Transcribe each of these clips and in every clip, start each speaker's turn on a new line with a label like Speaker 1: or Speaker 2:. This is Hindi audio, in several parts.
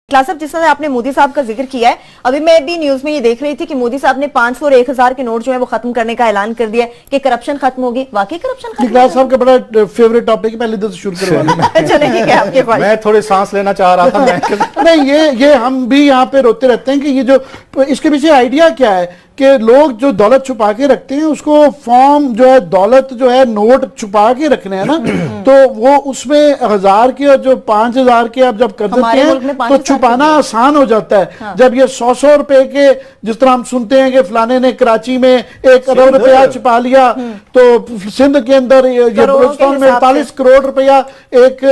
Speaker 1: क्लास जिस तरह आपने मोदी साहब का जिक्र किया है, अभी मैं भी न्यूज में ये देख रही थी कि मोदी साहब ने 500 और 1000 के नोट जो है वो खत्म करने का ऐलान कर दिया कि करप्शन खत्म होगी। वाकई करप्शन खत्म?
Speaker 2: क्लास साहब का बड़ा फेवरेट टॉपिक है, पहले तो शुरू करवा
Speaker 1: आपके पास
Speaker 3: मैं थोड़ी सांस लेना चाह रहा था।
Speaker 2: नहीं, ये हम भी यहाँ पे रोते रहते हैं कि ये जो इसके पीछे आइडिया क्या है कि लोग जो दौलत छुपा के रखते हैं उसको फॉर्म जो है दौलत जो है नोट छुपा के रखने हैं ना, तो वो उसमें 1000 के और जो 5000 के आप जब कर देते हैं तो छुपाना आसान हो जाता है। हाँ। जब ये 100 रुपए के, जिस तरह हम सुनते हैं कि फलाने ने कराची में 1 करोड़ रुपया छुपा लिया, तो सिंध के अंदर ये बलूचिस्तान में 48 करोड़ रुपया एक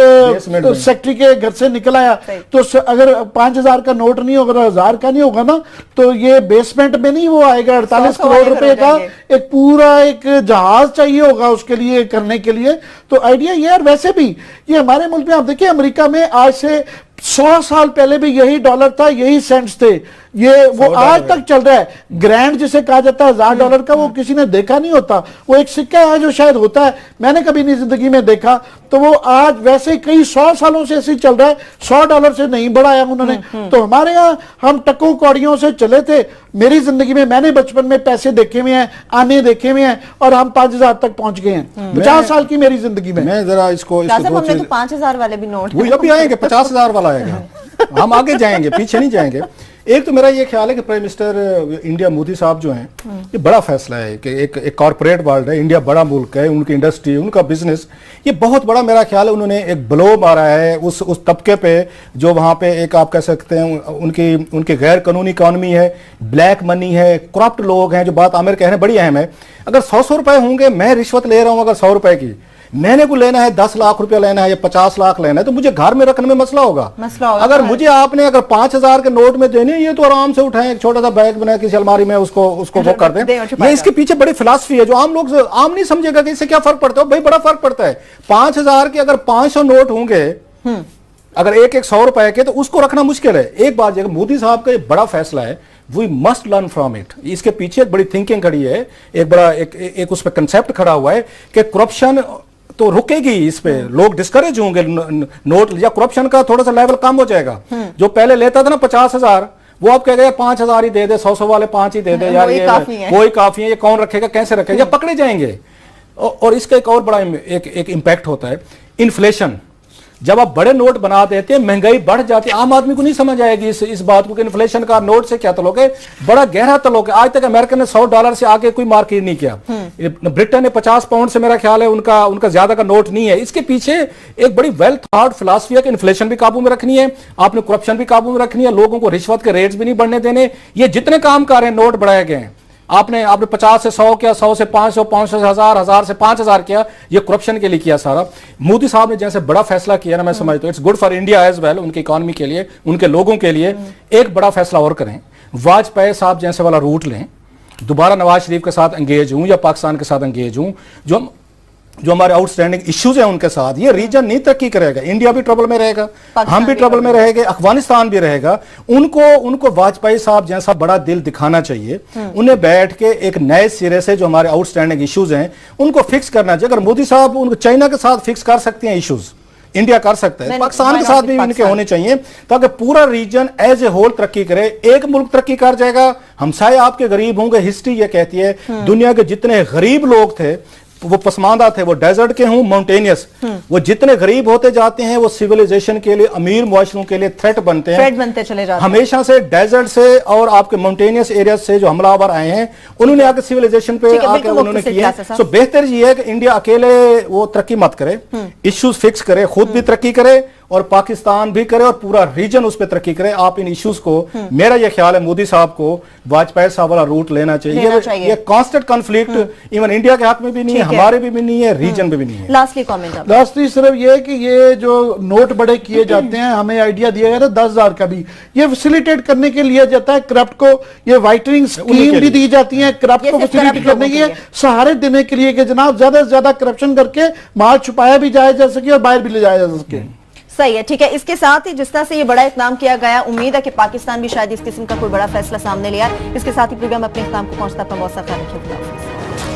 Speaker 2: सेक्रेटरी के घर से निकल आया। तो अगर 5000 का नोट नहीं होगा, 1000 का नहीं होगा ना, तो ये बेसमेंट में नहीं वो 48 करोड़ रुपए का एक पूरा एक जहाज चाहिए होगा उसके लिए करने के लिए। तो आइडिया ये, और वैसे भी ये हमारे मुल्क में आप देखिए, अमेरिका में आज से 100 साल पहले भी यही डॉलर था, यही सेंट्स थे, ये वो आज तक चल रहा है। ग्रैंड जिसे कहा जाता है $1000 का, वो किसी ने देखा नहीं होता। वो एक सिक्का है जो शायद होता है, मैंने कभी नहीं जिंदगी में देखा, तो वो आज वैसे कई 100 सालों से ऐसे चल रहा है। $100 से नहीं बढ़ाया उन्होंने। तो हमारे यहाँ हम टक्कों कौड़ियों से चले थे। मेरी जिंदगी में मैंने बचपन में पैसे देखे हुए हैं, आने देखे हुए हैं, और हम 5000 तक पहुंच गए हैं 50 साल की मेरी जिंदगी में।
Speaker 3: मैं जरा इसको
Speaker 1: हमने तो 5000 वाले भी नोट,
Speaker 3: वो अभी आएंगे, 50000 वाला आएगा। हम आगे जाएंगे, पीछे नहीं जाएंगे। एक तो मेरा ये ख्याल है कि प्राइम मिनिस्टर इंडिया मोदी साहब जो हैं, ये बड़ा फैसला है कि एक कॉर्पोरेट वर्ल्ड है, इंडिया बड़ा मुल्क है, उनकी इंडस्ट्री, उनका बिजनेस, ये बहुत बड़ा मेरा ख्याल है उन्होंने एक ब्लो मारा है उस तबके पे जो वहाँ पे एक आप कह सकते हैं उनकी गैर कानूनी इकॉनमी है, ब्लैक मनी है, करप्ट लोग हैं। जो बात आमिर कह रहे हैं बड़ी अहम है। अगर 100 रुपए होंगे, मैं रिश्वत ले रहा हूँ अगर 100 रुपए की, मैंने को लेना है 10 लाख रुपया लेना है या 50 लाख लेना है, तो मुझे घर में रखने में मसला होगा। अगर मुझे आपने अगर 5000 के नोट में देने, ये तो आराम से उठाएं, एक छोटा सा बैग बना किसी अलमारी में उसको वो कर दें। ये इसके पीछे बड़ी फिलॉसफी है जो आम लोग आम नहीं समझेगा कि इससे क्या फर्क पड़ता है। भाई बड़ा फर्क पड़ता है। 5000 के अगर 500 नोट होंगे, अगर एक 100 रुपए के, तो उसको रखना मुश्किल है। एक बात मोदी साहब का बड़ा फैसला है, we must learn from it. इसके पीछे एक बड़ी थिंकिंग खड़ी है, एक बड़ा एक उस पर कंसेप्ट खड़ा हुआ है कि करप्शन तो रुकेगी, इस पे लोग डिस्करेज होंगे, नोट या करप्शन का थोड़ा सा लेवल कम हो जाएगा। जो पहले लेता था ना 50,000, वो आप कहेगा 5000 ही दे दे, 100 वाले 5 ही दे दे यार, ये वही काफी है, ये कौन रखेगा, कैसे रखेगा, या पकड़े जाएंगे। और इसका एक और बड़ा एक इंपैक्ट होता है, इन्फ्लेशन। जब आप बड़े नोट बना देते हैं, महंगाई बढ़ जाती है, आम आदमी को नहीं समझ आएगी इस बात को कि इन्फ्लेशन का नोट से क्या तल्लुक है। बड़ा गहरा तल्लुक है। आज तक अमेरिका ने $100 से आगे कोई मार्केट नहीं किया। ब्रिटेन ने 50 पाउंड से, मेरा ख्याल है उनका ज्यादा का नोट नहीं है। इसके पीछे एक बड़ी वेल थॉट फिलॉसफी है कि इन्फ्लेशन भी काबू में रखनी है, आपने करप्शन भी काबू में रखनी है, लोगों को रिश्वत के रेट्स भी नहीं बढ़ने देने। ये जितने काम कर रहे हैं, नोट बढ़ाए गए हैं, आपने 50 से 100 किया, 100 से 500, 500 से 1000, 1000 से 5000 किया, ये करप्शन के लिए किया सारा। मोदी साहब ने जैसे बड़ा फैसला किया ना, मैं समझता हूं it's good for India as well, उनकी इकॉनमी के लिए, उनके लोगों के लिए। एक बड़ा फैसला और करें, वाजपेयी साहब जैसे वाला रूट लें, दोबारा नवाज शरीफ के साथ एंगेज हूं या पाकिस्तान के साथ एंगेज हूं, जो हमारे आउटस्टैंडिंग इश्यूज हैं उनके साथ, ये रीजन नहीं तरक्की करेगा। इंडिया भी ट्रबल में रहेगा, हम भी ट्रबल में रहेंगे, अफगानिस्तान भी रहेगा। उनको वाजपेयी साहब जैसा बड़ा दिल दिखाना चाहिए। उन्हें बैठ के एक नए सिरे से जो हमारे आउटस्टैंडिंग इश्यूज हैं उनको फिक्स करना चाहिए। अगर मोदी साहब उनको चाइना के साथ फिक्स कर सकते हैं इश्यूज, इंडिया कर सकता है, पाकिस्तान के साथ भी इनके होने चाहिए, ताकि पूरा रीजन एज ए होल तरक्की करे। एक मुल्क तरक्की कर जाएगा, हमसाए आपके गरीब होंगे। हिस्ट्री ये कहती है दुनिया के जितने गरीब लोग थे वो पसमानदा थे, वो डेजर्ट के हों, माउंटेनियस, वो जितने गरीब होते जाते हैं वो सिविलाइजेशन के लिए, अमीर मुआशरों के लिए थ्रेट बनते चले जाते हैं। हमेशा से डेजर्ट से और आपके माउंटेनियस एरिया से जो हमलावर आए हैं, उन्होंने आके सिविलाइजेशन पे आके उन्होंने किया। सो बेहतर ये है कि इंडिया अकेले वो तरक्की मत करे, इश्यूज फिक्स करे, खुद भी तरक्की करे और पाकिस्तान भी करे और पूरा रीजन उस पर तरक्की करे। आप इन इश्यूज को, मेरा ये ख्याल है मोदी साहब को वाजपेयी साहब वाला रूट लेना चाहिए। ये कांस्टेंट कॉन्फ्लिक्ट इवन इंडिया के हक में भी नहीं है, हमारे भी नहीं है, रीजन में भी नहीं है।
Speaker 2: लास्टली सिर्फ ये है कि ये जो नोट बड़े किए जाते हैं, हमें आइडिया दिया गया था 10,000 का भी, ये फैसिलिटेट करने के लिए जाता है करप्ट को। ये वाइटनिंग स्कीम भी दी जाती है करप्ट को फैसिलिटेट करने की, सहारे देने के लिए कि जनाब ज्यादा से ज्यादा करप्शन करके माल छुपाया भी जाया जा सके और बाहर भी ले जाया जा सके।
Speaker 1: सही है, ठीक है। इसके साथ ही जिस तरह से ये बड़ा इकदाम किया गया, उम्मीद है कि पाकिस्तान भी शायद इस किस्म का कोई बड़ा फैसला सामने लिया। इसके साथ ही प्रोग्राम अपने इख्तिताम को पहुंचता, अपना बहुत सा ख्याल रखिए।